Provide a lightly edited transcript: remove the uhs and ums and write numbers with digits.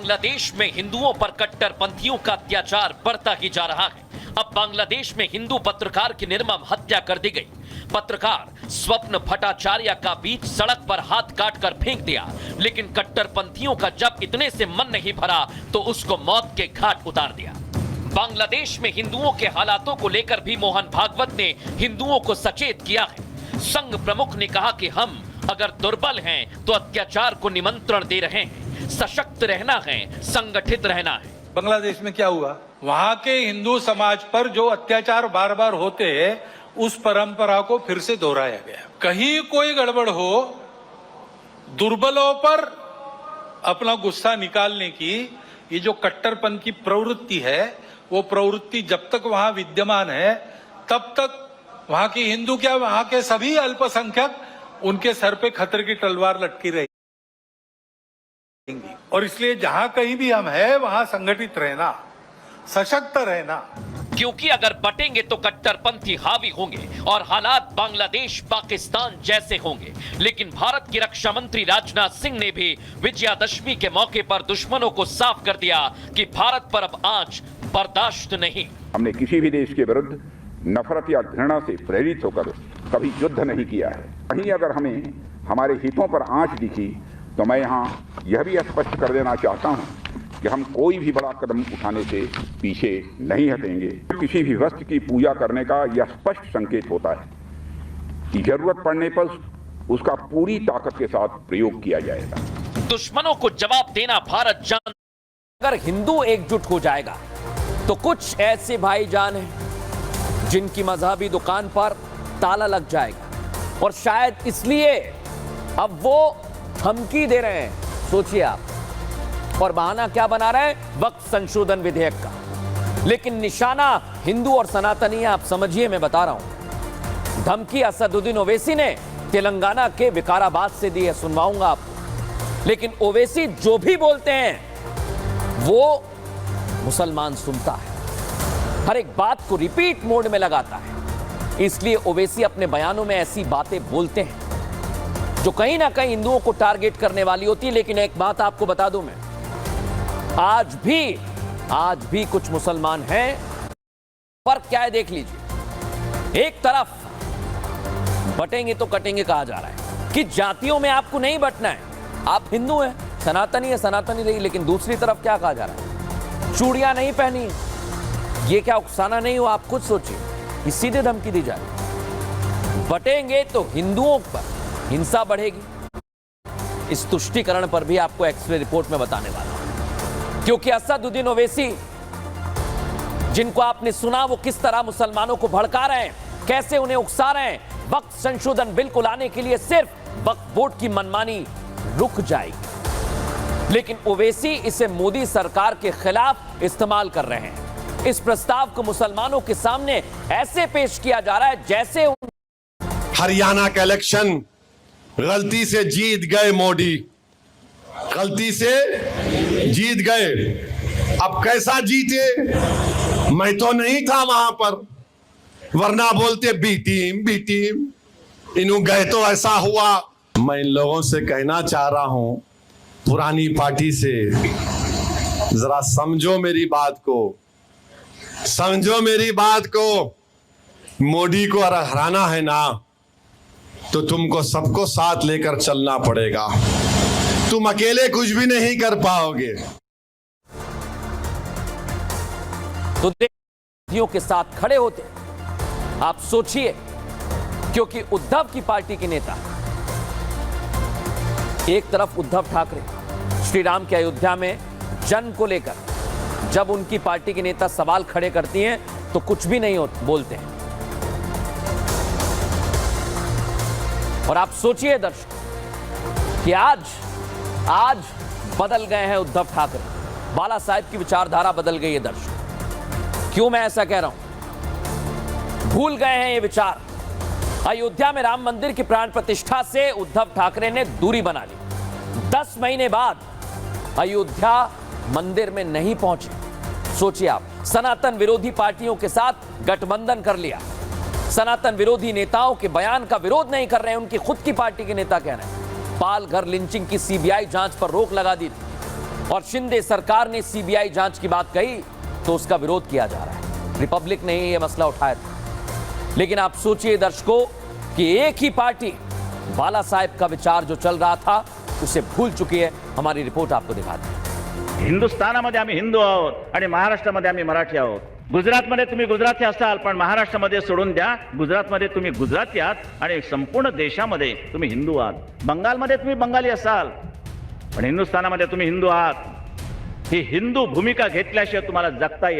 बांग्लादेश में हिंदुओं पर कट्टरपंथियों का अत्याचार बढ़ता ही जा रहा है। अब बांग्लादेश में हिंदू पत्रकार की निर्मम हत्या कर दी गई। पत्रकार स्वप्न भट्टाचार्य का बीच सड़क पर हाथ काटकर फेंक दिया, लेकिन कट्टरपंथियों का जब इतने से मन नहीं भरा तो उसको मौत के घाट उतार दिया। बांग्लादेश में हिंदुओं के हालातों को लेकर भी मोहन भागवत ने हिंदुओं को सचेत किया है। संघ प्रमुख ने कहा कि हम अगर दुर्बल हैं तो अत्याचार को निमंत्रण दे रहे हैं। सशक्त रहना है, संगठित रहना है। बांग्लादेश में क्या हुआ, वहां के हिंदू समाज पर जो अत्याचार बार बार होते हैं, उस परंपरा को फिर से दोहराया गया। कहीं कोई गड़बड़ हो, दुर्बलों पर अपना गुस्सा निकालने की ये जो कट्टरपन की प्रवृत्ति है, वो प्रवृत्ति जब तक वहां विद्यमान है तब तक वहां की हिंदू क्या, वहां के सभी अल्पसंख्यक उनके सर पे खतरे की तलवार लटकी रही। और इसलिए जहां कहीं भी हम हैं वहां संगठित रहना, सशक्त रहना। क्योंकि अगर बटेंगे तो कट्टरपंथी हावी होंगे और हालात बांग्लादेश पाकिस्तान जैसे होंगे। लेकिन भारत की रक्षा मंत्री राजनाथ सिंह ने भी विजयादशमी के मौके पर दुश्मनों को साफ कर दिया कि भारत पर अब आंच बर्दाश्त नहीं। हमने किसी भी देश के विरुद्ध नफरत या घृणा से प्रेरित होकर कभी युद्ध नहीं किया है। कहीं अगर हमें हमारे हितों पर आंच दिखी तो मैं यहाँ यह भी स्पष्ट कर देना चाहता हूँ कि हम कोई भी बड़ा कदम उठाने से पीछे नहीं हटेंगे। किसी भी वस्तु की पूजा करने का यह स्पष्ट संकेत होता है कि जरूरत पड़ने पर उसका पूरी ताकत के साथ प्रयोग किया जाएगा। दुश्मनों को जवाब देना भारत जान। अगर हिंदू एकजुट हो जाएगा तो कुछ ऐसे भाईजान हैं जिनकी मजहबी दुकान पर ताला लग जाएगा, और शायद इसलिए अब वो धमकी दे रहे हैं। सोचिए आप, और बहाना क्या बना रहे हैं? वक्फ संशोधन विधेयक का। लेकिन निशाना हिंदू और सनातनी है, आप समझिए, मैं बता रहा हूं। धमकी असदुद्दीन ओवैसी ने तेलंगाना के विकाराबाद से दी है, सुनवाऊंगा आपको। लेकिन ओवैसी जो भी बोलते हैं वो मुसलमान सुनता है, हर एक बात को रिपीट मोड में लगाता है। इसलिए ओवैसी अपने बयानों में ऐसी बातें बोलते हैं जो कहीं ना कहीं हिंदुओं को टारगेट करने वाली होती है। लेकिन एक बात आपको बता दूं मैं, आज भी कुछ मुसलमान हैं। फर्क क्या है देख लीजिए। एक तरफ बटेंगे तो कटेंगे कहा जा रहा है कि जातियों में आपको नहीं बटना है, आप हिंदू हैं, सनातनी है, सनातनी रही। लेकिन दूसरी तरफ क्या कहा जा रहा है? चूड़ियां नहीं पहनी। ये क्या उकसाना नहीं हो? आप खुद सोचिए, ये सीधे धमकी दी जा रही है। बटेंगे तो हिंदुओं पर हिंसा बढ़ेगी। इस तुष्टीकरण पर भी आपको एक्सरे रिपोर्ट में बताने वाला हूं, क्योंकि असदुद्दीन ओवैसी, जिनको आपने सुना वो किस तरह मुसलमानों को भड़का रहे हैं, कैसे उन्हें उकसा रहे हैं। वक्फ संशोधन बिल को लाने के लिए सिर्फ वक्फ बोर्ड की मनमानी रुक जाएगी, लेकिन ओवैसी इसे मोदी सरकार के खिलाफ इस्तेमाल कर रहे हैं। इस प्रस्ताव को मुसलमानों के सामने ऐसे पेश किया जा रहा है जैसे हरियाणा का इलेक्शन गलती से जीत गए मोदी, गलती से जीत गए। अब कैसा जीते? मैं तो नहीं था वहां पर, वरना बोलते बी टीम इन्हों गए तो ऐसा हुआ। मैं इन लोगों से कहना चाह रहा हूं, पुरानी पार्टी से, जरा समझो मेरी बात को, समझो मेरी बात को। मोदी को अगर हराना है ना तो तुमको सबको साथ लेकर चलना पड़ेगा। तुम अकेले कुछ भी नहीं कर पाओगे। तो देशवासियों के साथ खड़े होते, आप सोचिए, क्योंकि उद्धव की पार्टी के नेता, एक तरफ उद्धव ठाकरे श्री राम की अयोध्या में जन्म को लेकर जब उनकी पार्टी के नेता सवाल खड़े करती हैं तो कुछ भी नहीं बोलते हैं। और आप सोचिए दर्शक कि आज बदल गए हैं उद्धव ठाकरे, बाला साहेब की विचारधारा बदल गई है दर्शक। क्यों मैं ऐसा कह रहा हूं? भूल गए हैं ये विचार। अयोध्या में राम मंदिर की प्राण प्रतिष्ठा से उद्धव ठाकरे ने दूरी बना ली। 10 महीने बाद अयोध्या मंदिर में नहीं पहुंचे। सोचिए आप, सनातन विरोधी पार्टियों के साथ गठबंधन कर लिया। सनातन विरोधी नेताओं के बयान का विरोध नहीं कर रहे हैं, उनकी खुद की पार्टी के नेता कह रहे हैं। पाल घर लिंचिंग की सीबीआई जांच पर रोक लगा दी थी। और शिंदे सरकार ने सीबीआई जांच की बात कही तो उसका विरोध किया जा रहा है। रिपब्लिक ने यह मसला उठाया था। लेकिन आप सोचिए दर्शकों कि एक ही पार्टी बाला साहेब का विचार जो चल रहा था उसे भूल चुकी है। हमारी रिपोर्ट आपको दिखाते हैं। हिंदुस्थानामध्ये आम्ही हिंदू आहोत आणि महाराष्ट्रामध्ये आम्ही मराठी आहोत. गुजरातमध्ये तुम्ही गुजराती असाल पण महाराष्ट्रामध्ये सोडून द्या. गुजरातमध्ये तुम्ही गुजराती आहात आणि संपूर्ण देशामध्ये तुम्ही हिंदू आहात. बंगालमध्ये तुम्ही बंगाली असाल पण हिंदुस्थानामध्ये तुम्ही हिंदू आहात. ही हिंदू भूमिका घेतल्याशिवाय तुम्हाला जगता येत